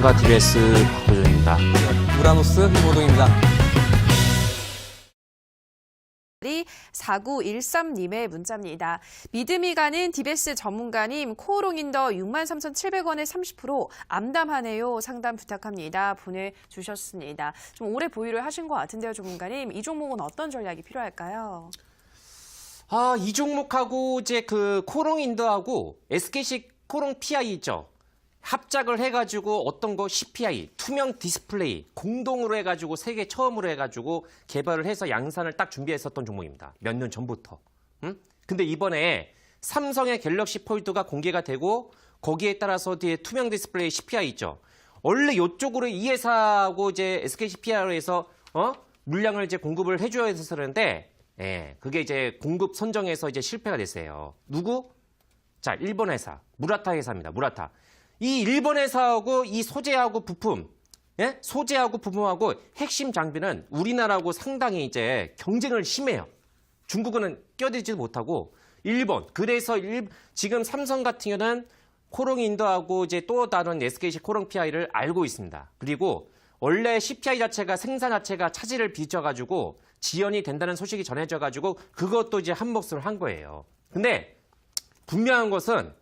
안녕하십니까. TBS 박호준입니다. 우라노스 김호동입니다. 4913님의 문자입니다. 믿음이 가는 DBS 전문가님, 코오롱인더 63,700원에 30% 암담하네요. 상담 부탁합니다. 보내주셨습니다. 좀 오래 보유를 하신 것 같은데요, 전문가님. 이 종목은 어떤 전략이 필요할까요? 이 종목하고 이제 그 코오롱인더하고 SKC 코오롱 PI 있죠. 합작을 해가지고 어떤 거 CPI, 투명 디스플레이 공동으로 해가지고 세계 처음으로 해가지고 개발을 해서 양산을 딱 준비했었던 종목입니다. 몇 년 전부터. 근데 이번에 삼성의 갤럭시 폴드가 공개가 되고 거기에 따라서 뒤에 투명 디스플레이 CPI 있죠. 원래 이쪽으로 이 회사하고 이제 SKCPI에서 물량을 이제 공급을 해줘야 했었는데, 그게 이제 공급 선정에서 이제 실패가 됐어요. 누구? 자, 일본 회사 무라타 회사입니다. 무라타. 이 일본 회사하고 이 소재하고 부품, 소재하고 부품하고 핵심 장비는 우리나라하고 상당히 이제 경쟁을 심해요. 중국은 껴들지도 못하고 일본. 그래서 지금 삼성 같은 경우는 코오롱인더하고 이제 또 다른 SKC 코오롱 PI를 알고 있습니다. 그리고 원래 CPI 자체가 생산 자체가 차질을 빚어가지고 지연이 된다는 소식이 전해져가지고 그것도 이제 한 몫을 한 거예요. 근데 분명한 것은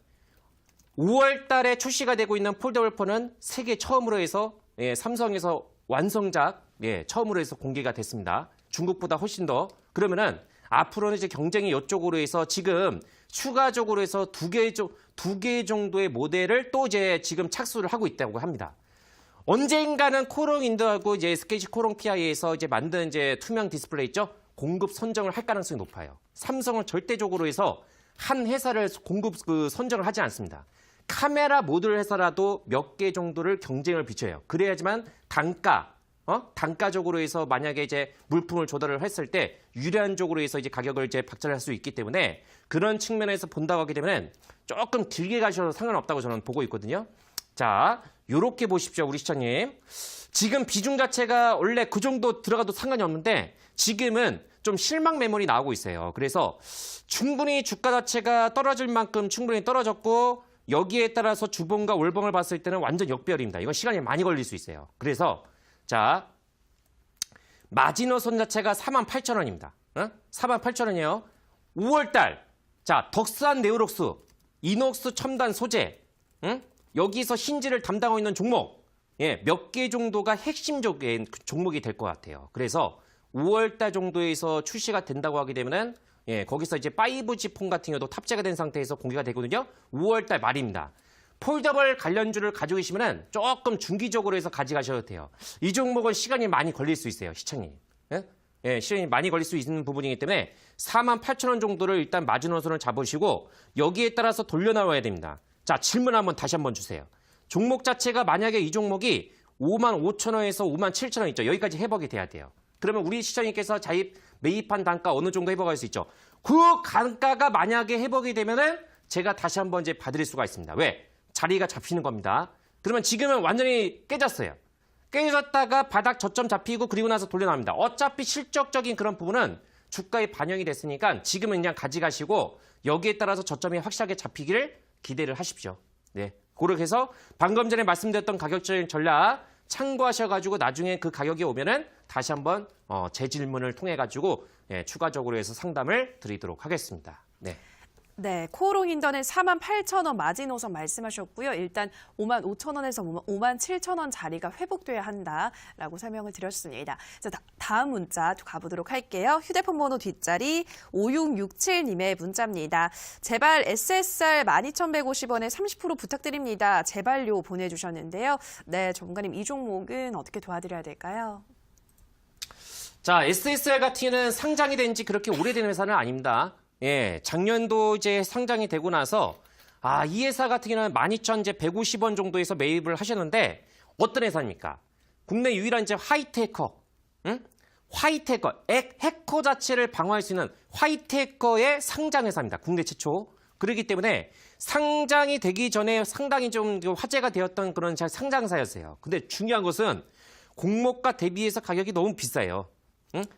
5월 달에 출시가 되고 있는 폴더블4는 세계 처음으로 해서 삼성에서 완성작 처음으로 해서 공개가 됐습니다. 중국보다 훨씬 더. 그러면은 앞으로는 이제 경쟁이 이쪽으로 해서 지금 추가적으로 해서 두 개 정도의 모델을 또 이제 지금 착수를 하고 있다고 합니다. 언젠가는 코오롱인더하고 이제 SKC 코오롱 PI에서 이제 만든 이제 투명 디스플레이 있죠? 공급 선정을 할 가능성이 높아요. 삼성은 절대적으로 해서 한 회사를 공급 선정을 하지 않습니다. 카메라 모듈 회사라도 몇 개 정도를 경쟁을 비춰요. 그래야지만 단가적으로 해서 만약에 이제 물품을 조달을 했을 때 유리한 쪽으로 해서 이제 가격을 이제 박탈할 수 있기 때문에 그런 측면에서 본다고 하게 되면 조금 길게 가셔도 상관없다고 저는 보고 있거든요. 자, 요렇게 보십시오, 우리 시청님. 지금 비중 자체가 원래 그 정도 들어가도 상관이 없는데 지금은 좀 실망 매물이 나오고 있어요. 그래서 충분히 주가 자체가 떨어질 만큼 충분히 떨어졌고 여기에 따라서 주봉과 월봉을 봤을 때는 완전 역별입니다. 이건 시간이 많이 걸릴 수 있어요. 그래서 자, 마지노선 자체가 48,000원입니다. 48,000원이에요. 5월달 자, 덕스한 네오록스, 이녹스 첨단 소재, 여기서 힌지를 담당하고 있는 종목, 몇 개 정도가 핵심적인 종목이 될 것 같아요. 그래서 5월달 정도에서 출시가 된다고 하게 되면은 거기서 이제 5G 폰 같은 경우도 탑재가 된 상태에서 공개가 되거든요. 5월달 말입니다. 폴더블 관련주를 가지고 계시면은 조금 중기적으로 해서 가져가셔도 돼요. 이 종목은 시간이 많이 걸릴 수 있어요, 시청님. 시간이 많이 걸릴 수 있는 부분이기 때문에 48,000원 정도를 일단 마지노선을 잡으시고 여기에 따라서 돌려 나와야 됩니다. 자, 질문 다시 한번 주세요. 종목 자체가 만약에 이 종목이 55,000원에서 57,000원 있죠. 여기까지 회복이 돼야 돼요. 그러면 우리 시청님께서 매입한 단가 어느 정도 회복할 수 있죠. 그 단가가 만약에 회복이 되면은 제가 다시 한번 이제 봐드릴 수가 있습니다. 왜? 자리가 잡히는 겁니다. 그러면 지금은 완전히 깨졌어요. 깨졌다가 바닥 저점 잡히고 그리고 나서 돌려 나옵니다. 어차피 실적적인 그런 부분은 주가에 반영이 됐으니까 지금은 그냥 가져가시고 여기에 따라서 저점이 확실하게 잡히기를 기대를 하십시오. 네, 그렇게 해서 방금 전에 말씀드렸던 가격적인 전략 참고하셔가지고 나중에 그 가격이 오면은 다시 한번 제 질문을 통해 가지고 추가적으로 해서 상담을 드리도록 하겠습니다. 네. 네, 코오롱인더는 48,000원 마지노선 말씀하셨고요. 일단 55,000원에서 57,000원 자리가 회복돼야 한다라고 설명을 드렸습니다. 자, 다음 문자 가보도록 할게요. 휴대폰 번호 뒷자리 5667님의 문자입니다. 제발 SSR 12,150원에 30% 부탁드립니다. 제발요 보내주셨는데요. 네, 전문가님 이 종목은 어떻게 도와드려야 될까요? 자, SSR 같은 경우는 상장이 된 지 그렇게 오래된 회사는 아닙니다. 작년도 이제 상장이 되고 나서 이 회사 같은 경우는 12,150원 정도에서 매입을 하셨는데 어떤 회사입니까? 국내 유일한 이제 화이트 해커, 화이트 해커, 해커 자체를 방어할 수 있는 화이트 해커의 상장 회사입니다. 국내 최초. 그렇기 때문에 상장이 되기 전에 상당히 좀 화제가 되었던 그런 상장사였어요. 근데 중요한 것은 공모가 대비해서 가격이 너무 비싸요.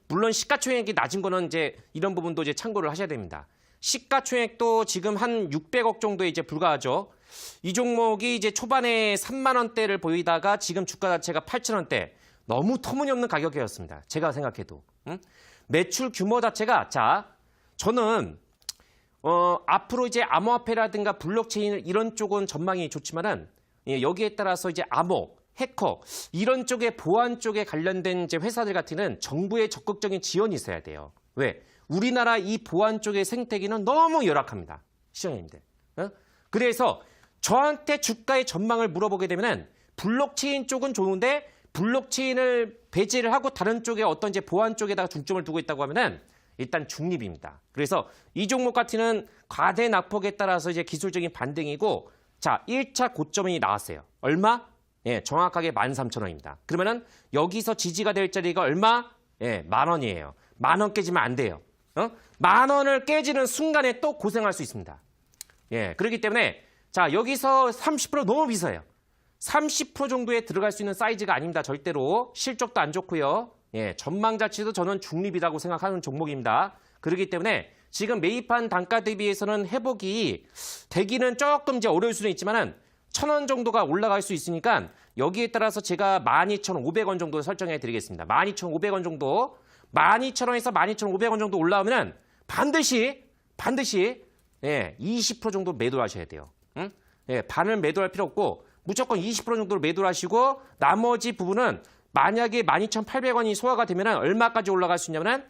물론 시가총액이 낮은 거는 이제 이런 부분도 이제 참고를 하셔야 됩니다. 시가총액도 지금 한 600억 정도에 이제 불과하죠. 이 종목이 이제 초반에 3만 원대를 보이다가 지금 주가 자체가 8천 원대. 너무 터무니없는 가격이었습니다. 제가 생각해도. 매출 규모 자체가 저는 앞으로 이제 암호화폐라든가 블록체인 이런 쪽은 전망이 좋지만은 여기에 따라서 이제 암호, 해커 이런 쪽에 보안 쪽에 관련된 이제 회사들 같은 경우는 정부의 적극적인 지원이 있어야 돼요. 왜? 우리나라 이 보안 쪽의 생태계는 너무 열악합니다. 시장님들. 그래서 저한테 주가의 전망을 물어보게 되면은 블록체인 쪽은 좋은데 블록체인을 배제를 하고 다른 쪽에 어떤 이제 보안 쪽에다가 중점을 두고 있다고 하면은 일단 중립입니다. 그래서 이 종목 같은 경우는 과대 낙폭에 따라서 이제 기술적인 반등이고 1차 고점이 나왔어요. 얼마? 정확하게 13,000원입니다. 그러면은 여기서 지지가 될 자리가 얼마? 10,000원이에요. 10,000원 깨지면 안 돼요. 10,000원을 깨지는 순간에 또 고생할 수 있습니다. 그렇기 때문에 여기서 30% 너무 비싸요. 30% 정도에 들어갈 수 있는 사이즈가 아닙니다. 절대로. 실적도 안 좋고요. 전망 자체도 저는 중립이라고 생각하는 종목입니다. 그렇기 때문에 지금 매입한 단가 대비해서는 회복이 되기는 조금 이제 어려울 수는 있지만은 1,000원 정도가 올라갈 수 있으니까 여기에 따라서 제가 12,500원 정도 설정해 드리겠습니다. 12,500원 정도. 12,000원에서 12,500원 정도 올라오면은 반드시 20% 정도 매도하셔야 돼요. 반을 매도할 필요 없고 무조건 20% 정도를 매도를 하시고 나머지 부분은 만약에 12,800원이 소화가 되면 얼마까지 올라갈 수 있냐면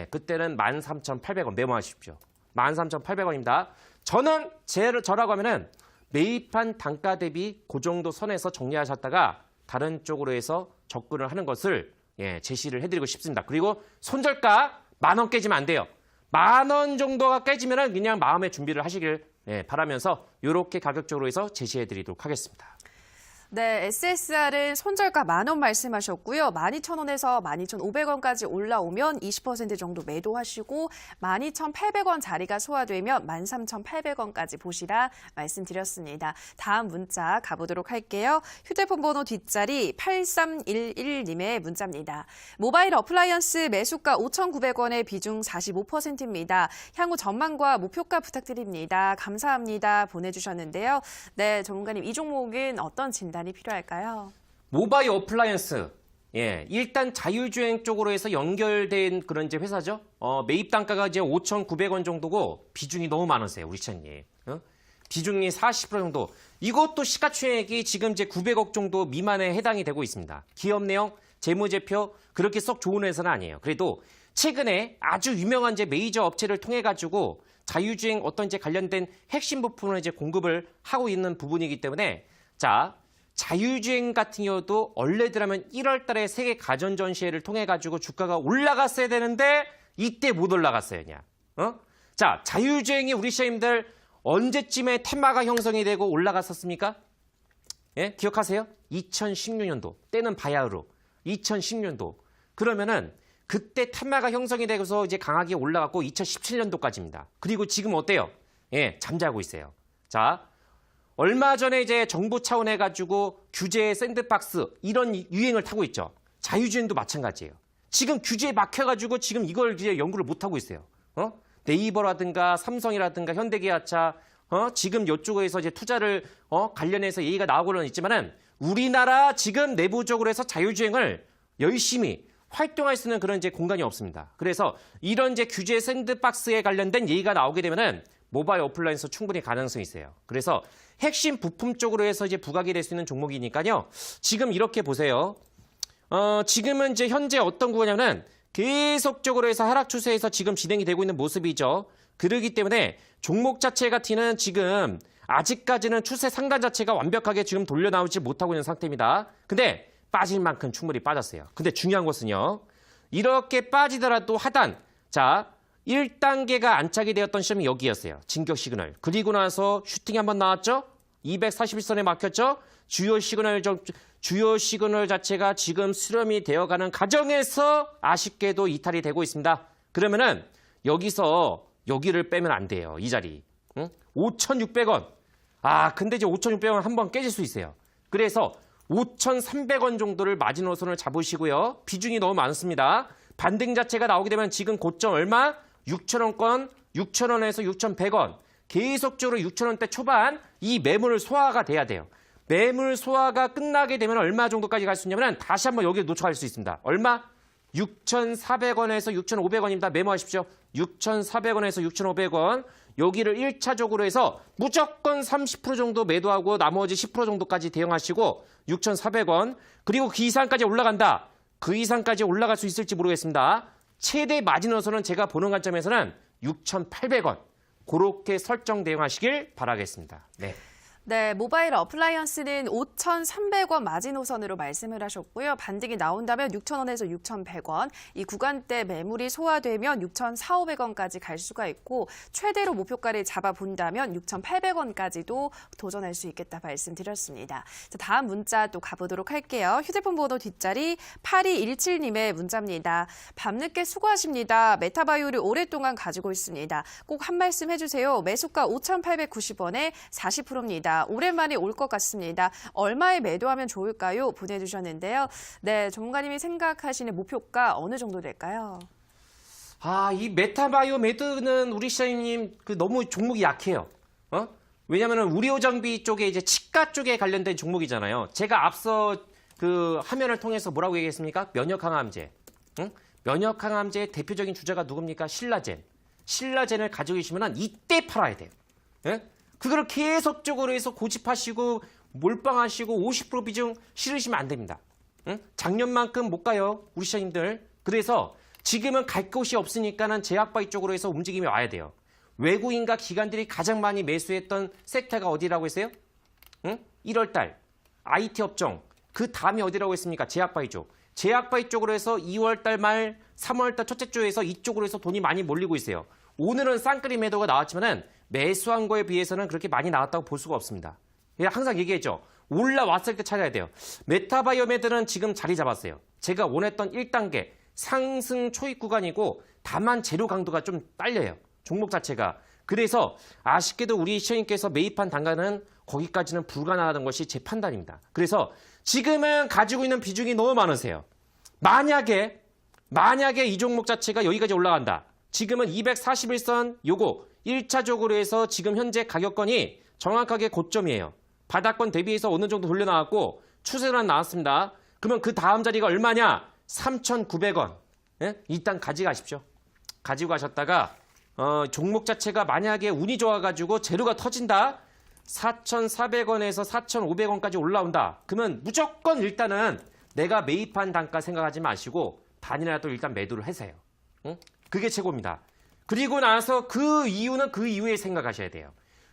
그때는 13,800원 메모하십시오. 13,800원입니다. 저는 저라고 하면은 매입한 단가 대비 그 정도 선에서 정리하셨다가 다른 쪽으로 해서 접근을 하는 것을 제시를 해드리고 싶습니다. 그리고 손절가 10,000원 깨지면 안 돼요. 10,000원 정도가 깨지면 그냥 마음의 준비를 하시길 바라면서 이렇게 가격적으로 해서 제시해드리도록 하겠습니다. 네, SSR은 손절가 10,000원 말씀하셨고요. 12,000원에서 12,500원까지 올라오면 20% 정도 매도하시고 12,800원 자리가 소화되면 13,800원까지 보시라 말씀드렸습니다. 다음 문자 가보도록 할게요. 휴대폰 번호 뒷자리 8311님의 문자입니다. 모바일 어플라이언스 매수가 5,900원의 비중 45%입니다. 향후 전망과 목표가 부탁드립니다. 감사합니다. 보내주셨는데요. 네, 전문가님 이 종목은 어떤 진단 이 필요할까요? 모바일 어플라이언스. 일단 자율주행 쪽으로 해서 연결된 그런 이제 회사죠. 매입 단가가 이제 5,900원 정도고 비중이 너무 많으세요, 우리 시장님. 비중이 40% 정도. 이것도 시가총액이 지금 이제 900억 정도 미만에 해당이 되고 있습니다. 기업 내용, 재무제표 그렇게 썩 좋은 회사는 아니에요. 그래도 최근에 아주 유명한 이제 메이저 업체를 통해 가지고 자율주행 어떤 이제 관련된 핵심 부품을 이제 공급을 하고 있는 부분이기 때문에 자율주행 같은 경우도 원래대로면 1월 달에 세계 가전 전시회를 통해 가지고 주가가 올라갔어야 되는데 이때 못 올라갔어요, 그냥. 자율주행이 우리 시장님들 언제쯤에 테마가 형성이 되고 올라갔었습니까? 기억하세요? 2016년도. 때는 바야흐로 2016년도. 그러면은 그때 테마가 형성이 되고서 이제 강하게 올라갔고 2017년도까지입니다. 그리고 지금 어때요? 잠자고 있어요. 얼마 전에 이제 정부 차원에 가지고 규제 샌드박스 이런 유행을 타고 있죠. 자율주행도 마찬가지예요. 지금 규제에 막혀가지고 지금 이걸 이제 연구를 못 하고 있어요. 네이버라든가 삼성이라든가 현대기아차 지금 이쪽에서 이제 투자를 관련해서 얘기가 나오고는 있지만은 우리나라 지금 내부적으로 해서 자율주행을 열심히 활동할 수 있는 그런 이제 공간이 없습니다. 그래서 이런 이제 규제 샌드박스에 관련된 얘기가 나오게 되면은 모바일 어플라이언스 충분히 가능성이 있어요. 그래서 핵심 부품 쪽으로 해서 이제 부각이 될 수 있는 종목이니까요. 지금 이렇게 보세요. 지금은 이제 현재 어떤 구간이냐면 계속적으로 해서 하락 추세에서 지금 진행이 되고 있는 모습이죠. 그러기 때문에 종목 자체 같은 지금 아직까지는 추세 상단 자체가 완벽하게 지금 돌려 나오지 못하고 있는 상태입니다. 근데 빠질 만큼 충분히 빠졌어요. 근데 중요한 것은요. 이렇게 빠지더라도 하단. 1단계가 안착이 되었던 시점이 여기였어요. 진격 시그널. 그리고 나서 슈팅이 한번 나왔죠. 241선에 막혔죠. 주요 시그널 자체가 지금 수렴이 되어가는 과정에서 아쉽게도 이탈이 되고 있습니다. 그러면은 여기를 빼면 안 돼요. 이 자리. 5,600원. 근데 이제 5,600원 한번 깨질 수 있어요. 그래서 5,300원 정도를 마지노선을 잡으시고요. 비중이 너무 많습니다. 반등 자체가 나오게 되면 지금 고점 얼마? 6,000원권, 6,000원에서 6,100원. 계속적으로 6,000원대 초반 이 매물 소화가 돼야 돼요. 매물 소화가 끝나게 되면 얼마 정도까지 갈 수 있냐면 다시 한번 여기에 노출할 수 있습니다. 얼마? 6,400원에서 6,500원입니다. 메모하십시오. 6,400원에서 6,500원. 여기를 1차적으로 해서 무조건 30% 정도 매도하고 나머지 10% 정도까지 대응하시고 6,400원. 그리고 그 이상까지 올라간다. 그 이상까지 올라갈 수 있을지 모르겠습니다. 최대 마지노선은 제가 보는 관점에서는 6,800원. 그렇게 설정 대응하시길 바라겠습니다. 네. 네, 모바일 어플라이언스는 5,300원 마지노선으로 말씀을 하셨고요. 반등이 나온다면 6,000원에서 6,100원. 이 구간대 매물이 소화되면 6,400~500원까지 갈 수가 있고 최대로 목표가를 잡아본다면 6,800원까지도 도전할 수 있겠다 말씀드렸습니다. 자, 다음 문자 또 가보도록 할게요. 휴대폰 번호 뒷자리 8217님의 문자입니다. 밤늦게 수고하십니다. 메타바이오를 오랫동안 가지고 있습니다. 꼭 한 말씀 해주세요. 매수가 5,890원에 40%입니다. 오랜만에 올 것 같습니다. 얼마에 매도하면 좋을까요? 보내주셨는데요. 네, 전문가님이 생각하시는 목표가 어느 정도 될까요? 이 메타바이오 매드는 우리 시장님 너무 종목이 약해요. 왜냐면은 의료 장비 쪽에 이제 치과 쪽에 관련된 종목이잖아요. 제가 앞서 그 화면을 통해서 뭐라고 얘기했습니까? 면역 항암제. 면역 항암제의 대표적인 주자가 누굽니까? 신라젠. 신라젠을 가지고 계시면은 이때 팔아야 돼요. 예? 그거를 계속적으로 해서 고집하시고 몰빵하시고 50% 비중 실으시면 안 됩니다. 작년만큼 못 가요. 우리 시장님들. 그래서 지금은 갈 곳이 없으니까는 제약바이 쪽으로 해서 움직임이 와야 돼요. 외국인과 기관들이 가장 많이 매수했던 섹터가 어디라고 했어요? 1월 달 IT 업종. 그 다음이 어디라고 했습니까? 제약바이 쪽. 제약바이 쪽으로 해서 2월 달 말 3월 달 첫째 주에서 이쪽으로 해서 돈이 많이 몰리고 있어요. 오늘은 쌍끌이 매도가 나왔지만은 매수한 거에 비해서는 그렇게 많이 나왔다고 볼 수가 없습니다. 항상 얘기했죠. 올라왔을 때 찾아야 돼요. 메타바이오 매들은 지금 자리 잡았어요. 제가 원했던 1단계 상승 초입 구간이고 다만 재료 강도가 좀 딸려요. 종목 자체가. 그래서 아쉽게도 우리 시청님께서 매입한 단가는 거기까지는 불가능하다는 것이 제 판단입니다. 그래서 지금은 가지고 있는 비중이 너무 많으세요. 만약에 이 종목 자체가 여기까지 올라간다. 지금은 241선 요거 1차적으로 해서 지금 현재 가격권이 정확하게 고점이에요. 바닥권 대비해서 어느 정도 돌려나왔고 추세는 나왔습니다. 그러면 그 다음 자리가 얼마냐? 3,900원. 예? 일단 가져가십시오. 가지고 가셨다가 종목 자체가 만약에 운이 좋아가지고 재료가 터진다. 4,400원에서 4,500원까지 올라온다. 그러면 무조건 일단은 내가 매입한 단가 생각하지 마시고 반이라도 일단 매도를 하세요. 응? 그게 최고입니다. 그리고 나서 그 이유는 그 이후에 생각하셔야 돼요.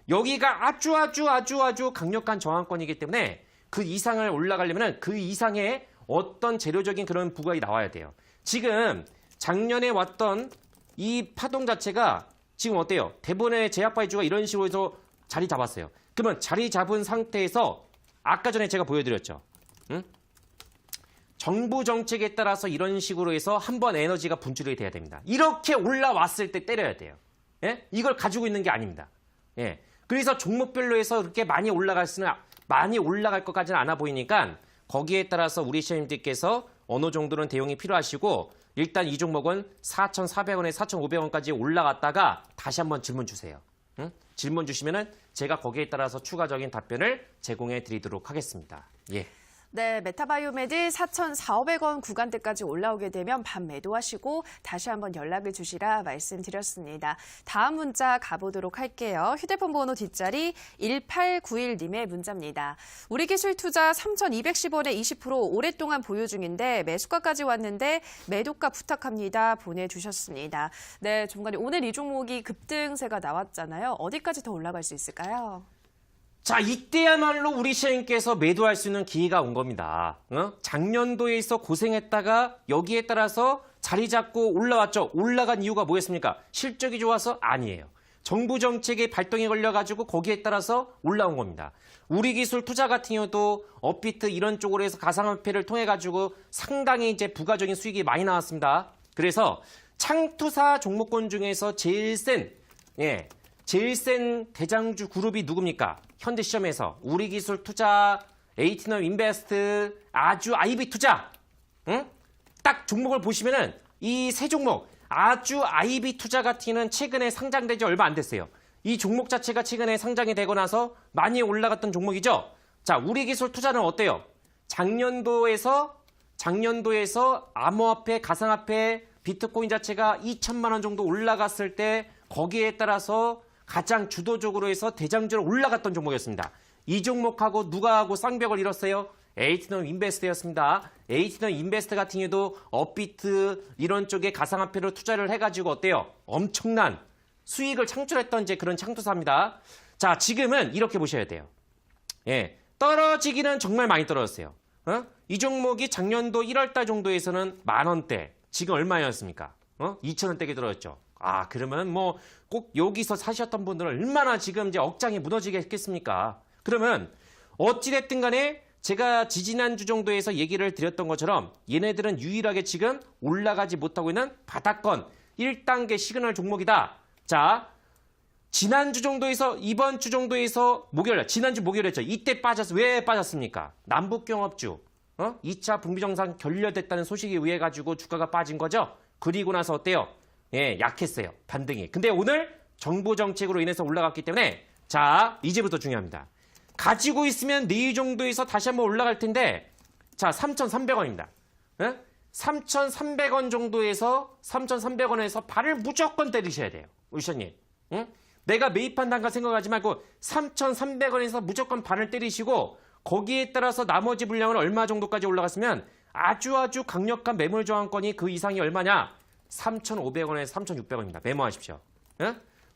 여기가 아주 강력한 저항권이기 때문에 그 이상을 올라가려면 그 이상의 어떤 재료적인 그런 부각이 나와야 돼요. 지금 작년에 왔던 이 파동 자체가 지금 어때요? 대부분의 제약바이주가 이런 식으로 해서 자리 잡았어요. 그러면 자리 잡은 상태에서 아까 전에 제가 보여드렸죠. 응? 정부 정책에 따라서 이런 식으로 해서 한번 에너지가 분출이 돼야 됩니다. 이렇게 올라왔을 때 때려야 돼요. 예? 이걸 가지고 있는 게 아닙니다. 예. 그래서 종목별로 해서 그렇게 많이 올라갈 것까지는 않아 보이니까 거기에 따라서 우리 시장님들께서 어느 정도는 대응이 필요하시고 일단 이 종목은 4,400원에 4,500원까지 올라갔다가 다시 한번 질문 주세요. 응? 질문 주시면은 제가 거기에 따라서 추가적인 답변을 제공해 드리도록 하겠습니다. 예. 네, 메타바이오메드 4,400원 구간대까지 올라오게 되면 반 매도하시고 다시 한번 연락을 주시라 말씀드렸습니다. 다음 문자 가보도록 할게요. 휴대폰 번호 뒷자리 1891님의 문자입니다. 우리기술투자 3,210원에 20% 오랫동안 보유 중인데 매수가까지 왔는데 매도가 부탁합니다. 보내주셨습니다. 네, 전문가님 오늘 이 종목이 급등세가 나왔잖아요. 어디까지 더 올라갈 수 있을까요? 자, 이때야말로 우리 시장님께서 매도할 수 있는 기회가 온 겁니다. 작년도에서 고생했다가 여기에 따라서 자리 잡고 올라왔죠. 올라간 이유가 뭐였습니까? 실적이 좋아서? 아니에요. 정부 정책의 발동이 걸려가지고 거기에 따라서 올라온 겁니다. 우리 기술 투자 같은 경우도 업비트 이런 쪽으로 해서 가상화폐를 통해가지고 상당히 이제 부가적인 수익이 많이 나왔습니다. 그래서 창투사 종목군 중에서 제일 센 대장주 그룹이 누굽니까? 현대 시점에서 우리기술 투자, 에이티넘 인베스트, 아주 아이비 투자. 응? 딱 종목을 보시면은 이 세 종목 아주 아이비 투자 같은 경우는 최근에 상장된 지 얼마 안 됐어요. 이 종목 자체가 최근에 상장이 되고 나서 많이 올라갔던 종목이죠. 자, 우리기술 투자는 어때요? 작년도에서 암호화폐, 가상화폐, 비트코인 자체가 2천만 원 정도 올라갔을 때 거기에 따라서 가장 주도적으로 해서 대장주로 올라갔던 종목이었습니다. 이 종목하고 누가 하고 쌍벽을 이뤘어요? 에이티넘 인베스트였습니다. 에이티넘 인베스트 같은 경우도 업비트 이런 쪽에 가상화폐로 투자를 해가지고 어때요? 엄청난 수익을 창출했던 이제 그런 창투사입니다. 자, 지금은 이렇게 보셔야 돼요. 예, 떨어지기는 정말 많이 떨어졌어요. 이 종목이 작년도 1월달 정도에서는 10,000원대, 지금 얼마였습니까? 2,000원대에 들어졌죠. 아, 그러면 뭐 꼭 여기서 사셨던 분들은 얼마나 지금 이제 억장이 무너지게 했겠습니까? 그러면 어찌됐든 간에 제가 지지난주 정도에서 얘기를 드렸던 것처럼 얘네들은 유일하게 지금 올라가지 못하고 있는 바닥권 1단계 시그널 종목이다. 자, 지난주 정도에서 이번 주 정도에서 지난주 목요일이었죠. 이때 왜 빠졌습니까? 남북경협주 2차 북미정상 결렬됐다는 소식에 의해 가지고 주가가 빠진 거죠. 그리고 나서 어때요? 예, 약했어요. 반등이. 근데 오늘 정부 정책으로 인해서 올라갔기 때문에 자, 이제부터 중요합니다. 가지고 있으면 내일 정도에서 다시 한번 올라갈 텐데 자, 3,300원입니다. 3,300원 정도에서 3,300원에서 발을 무조건 때리셔야 돼요. 우시님. 내가 매입한 단가 생각하지 말고 3,300원에서 무조건 발을 때리시고 거기에 따라서 나머지 물량은 얼마 정도까지 올라갔으면 아주 강력한 매물 저항권이 그 이상이 얼마냐? 3,500원에서 3,600원입니다. 메모하십시오.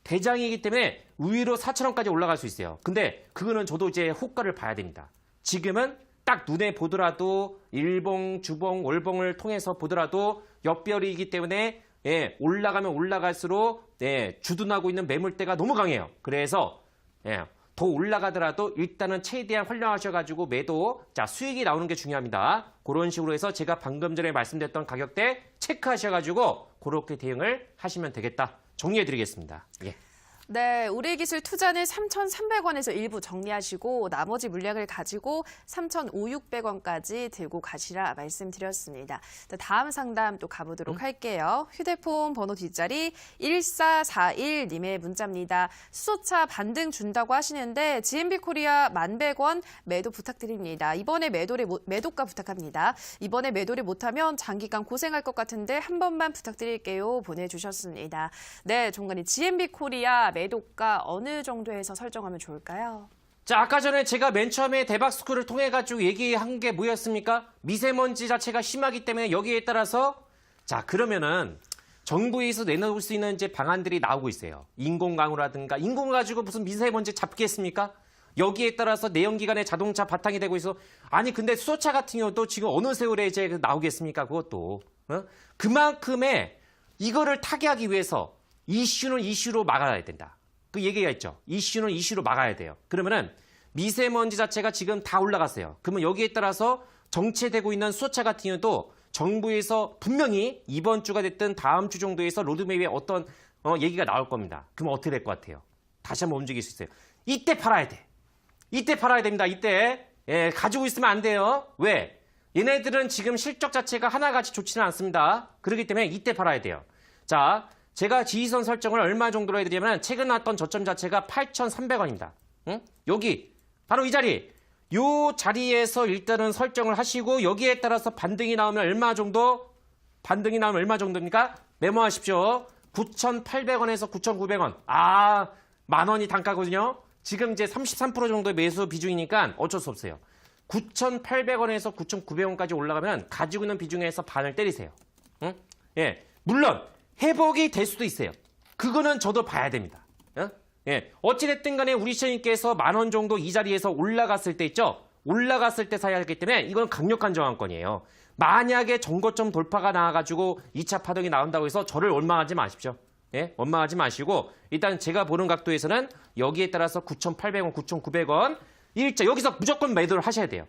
대장이기 때문에 위로 4,000원까지 올라갈 수 있어요. 근데 그거는 저도 이제 호가를 봐야 됩니다. 지금은 딱 눈에 보더라도 일봉, 주봉, 월봉을 통해서 보더라도 역별이기 때문에 예, 올라가면 올라갈수록 예, 주둔하고 있는 매물대가 너무 강해요. 그래서 예, 더 올라가더라도 일단은 최대한 활용하셔가지고 매도, 자, 수익이 나오는 게 중요합니다. 그런 식으로 해서 제가 방금 전에 말씀드렸던 가격대 체크하셔가지고 그렇게 대응을 하시면 되겠다. 정리해드리겠습니다. 예. 네, 우리기술 투자는 3,300원에서 일부 정리하시고 나머지 물량을 가지고 3,500~600원까지 들고 가시라 말씀드렸습니다. 다음 상담 또 가보도록 할게요. 휴대폰 번호 뒷자리 1441님의 문자입니다. 수소차 반등 준다고 하시는데 GMB코리아 1,100원 매도 부탁드립니다. 이번에 매도가 부탁합니다. 이번에 매도를 못하면 장기간 고생할 것 같은데 한 번만 부탁드릴게요. 보내주셨습니다. 네, 종관이 GMB코리아 매도가 어느 정도에서 설정하면 좋을까요? 자, 아까 전에 제가 맨 처음에 대박스쿨을 통해 가지고 얘기한 게 뭐였습니까? 미세먼지 자체가 심하기 때문에 여기에 따라서 자, 그러면은 정부에서 내놓을 수 있는 이제 방안들이 나오고 있어요. 인공강우라든가 인공 가지고 무슨 미세먼지 잡겠습니까? 여기에 따라서 내연기관의 자동차 바탕이 되고 있어. 아니 근데 수소차 같은 경우도 지금 어느 세월에 이제 나오겠습니까? 그것도 그만큼의 이거를 타개하기 위해서 이슈는 이슈로 막아야 된다. 그 얘기가 있죠. 이슈는 이슈로 막아야 돼요. 그러면은 미세먼지 자체가 지금 다 올라갔어요. 그러면 여기에 따라서 정체되고 있는 수소차 같은 경우도 정부에서 분명히 이번 주가 됐든 다음 주 정도에서 로드맵에 어떤 얘기가 나올 겁니다. 그러면 어떻게 될 것 같아요? 다시 한번 움직일 수 있어요. 이때 팔아야 돼. 이때 팔아야 됩니다. 이때. 예, 가지고 있으면 안 돼요. 왜? 얘네들은 지금 실적 자체가 하나같이 좋지는 않습니다. 그렇기 때문에 이때 팔아야 돼요. 자, 제가 지지선 설정을 얼마 정도로 해드리냐면 최근 나왔던 저점 자체가 8,300원입니다. 여기 바로 이 자리. 이 자리에서 일단은 설정을 하시고 여기에 따라서 반등이 나오면 얼마 정도? 반등이 나오면 얼마 정도입니까? 메모하십시오. 9,800원에서 9,900원. 아, 10,000원이 단가거든요. 지금 이제 33% 정도의 매수 비중이니까 어쩔 수 없어요. 9,800원에서 9,900원까지 올라가면 가지고 있는 비중에서 반을 때리세요. 예, 물론 회복이 될 수도 있어요. 그거는 저도 봐야 됩니다. 예, 어찌됐든 간에 우리 시장님께서 10,000원 정도 이 자리에서 올라갔을 때 있죠? 올라갔을 때 사야 하기 때문에 이건 강력한 저항권이에요. 만약에 전고점 돌파가 나와가지고 2차 파동이 나온다고 해서 저를 원망하지 마십시오. 예, 원망하지 마시고 일단 제가 보는 각도에서는 여기에 따라서 9,800원, 9,900원 일자 여기서 무조건 매도를 하셔야 돼요.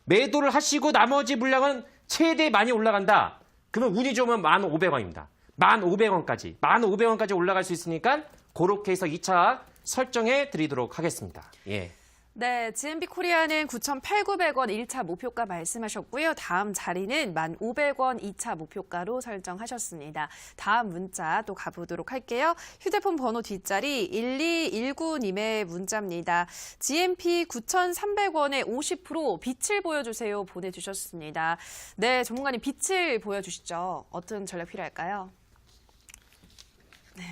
매도를 하시고 나머지 물량은 최대 많이 올라간다. 그러면 운이 좋으면 1,500원입니다. 1,500원까지. 1,500원까지 올라갈 수 있으니까 그렇게 해서 2차 설정해 드리도록 하겠습니다. 예. 네, GMP 코리아는 9,800원 1차 목표가 말씀하셨고요. 다음 자리는 1,500원 2차 목표가로 설정하셨습니다. 다음 문자 또 가보도록 할게요. 휴대폰 번호 뒷자리 1219님의 문자입니다. GMP 9,300원에 50% 빛을 보여주세요 보내주셨습니다. 네, 전문가님 빛을 보여주시죠. 어떤 전략 필요할까요?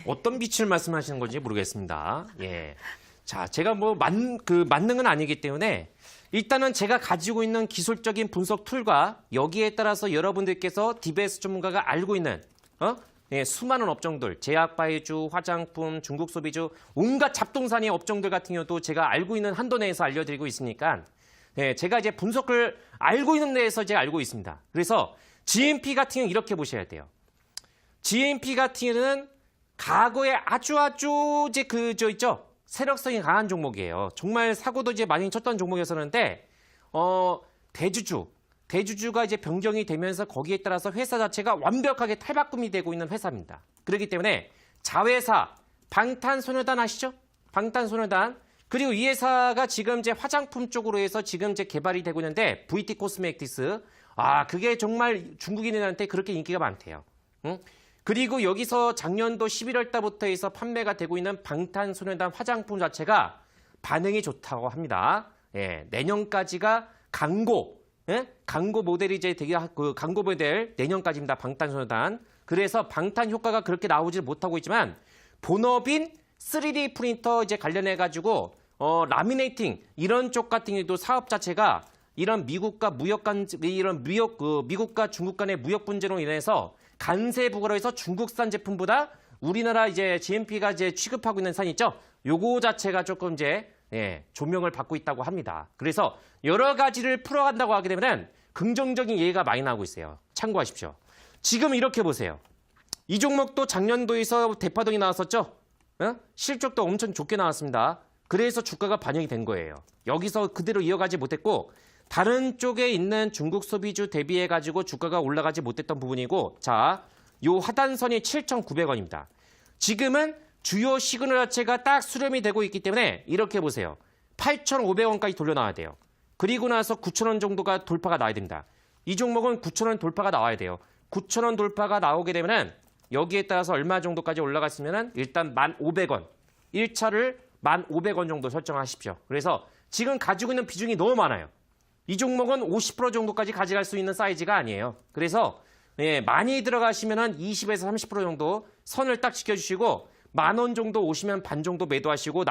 어떤 빛을 말씀하시는 건지 모르겠습니다. 예. 자, 제가 뭐 만능은 아니기 때문에 일단은 제가 가지고 있는 기술적인 분석 툴과 여기에 따라서 여러분들께서 DBS 전문가가 알고 있는 예, 수많은 업종들, 제약 바이주, 화장품, 중국 소비주, 온갖 잡동사니 업종들 같은 경우도 제가 알고 있는 한도 내에서 알려드리고 있으니까 예, 제가 이제 분석을 알고 있는 데에서 제가 알고 있습니다. 그래서 GMP 같은 경우 이렇게 보셔야 돼요. GMP 같은 경우는 과거에 아주 이제 있죠. 세력성이 강한 종목이에요. 정말 사고도 이제 많이 쳤던 종목이었었는데, 대주주가 이제 변경이 되면서 거기에 따라서 회사 자체가 완벽하게 탈바꿈이 되고 있는 회사입니다. 그렇기 때문에 자회사, 방탄소년단 아시죠? 방탄소년단. 그리고 이 회사가 지금 이제 화장품 쪽으로 해서 지금 이제 개발이 되고 있는데, VT 코스메틱스. 그게 정말 중국인들한테 그렇게 인기가 많대요. 응? 그리고 여기서 작년도 11월 달부터 해서 판매가 되고 있는 방탄소년단 화장품 자체가 반응이 좋다고 합니다. 예, 내년까지가 광고 모델이 이제 되게 광고 모델 내년까지입니다. 방탄소년단. 그래서 방탄 효과가 그렇게 나오지 못하고 있지만 본업인 3D 프린터 이제 관련해 가지고 라미네이팅 이런 쪽 같은 경우도 사업 자체가 이런 미국과 미국과 중국 간의 무역 분쟁으로 인해서 간세 부과로 해서 중국산 제품보다 우리나라 이제 GMP가 이제 취급하고 있는 산 있죠? 요거 자체가 조금 이제 조명을 받고 있다고 합니다. 그래서 여러 가지를 풀어간다고 하게 되면은 긍정적인 예가 많이 나오고 있어요. 참고하십시오. 지금 이렇게 보세요. 이 종목도 작년도에서 대파동이 나왔었죠? 실적도 엄청 좋게 나왔습니다. 그래서 주가가 반영이 된 거예요. 여기서 그대로 이어가지 못했고 다른 쪽에 있는 중국 소비주 대비해가지고 주가가 올라가지 못했던 부분이고, 자, 요 하단선이 7,900원입니다. 지금은 주요 시그널 자체가 딱 수렴이 되고 있기 때문에 이렇게 보세요. 8,500원까지 돌려놔야 돼요. 그리고 나서 9,000원 정도가 돌파가 나와야 됩니다. 이 종목은 9,000원 돌파가 나와야 돼요. 9,000원 돌파가 나오게 되면은 여기에 따라서 얼마 정도까지 올라갔으면은 일단 1,500원. 1차를 1,500원 정도 설정하십시오. 그래서 지금 가지고 있는 비중이 너무 많아요. 이 종목은 50% 정도까지 가져갈 수 있는 사이즈가 아니에요. 그래서 많이 들어가시면 한 20에서 30% 정도 선을 딱 지켜주시고 10,000원 정도 오시면 반 정도 매도하시고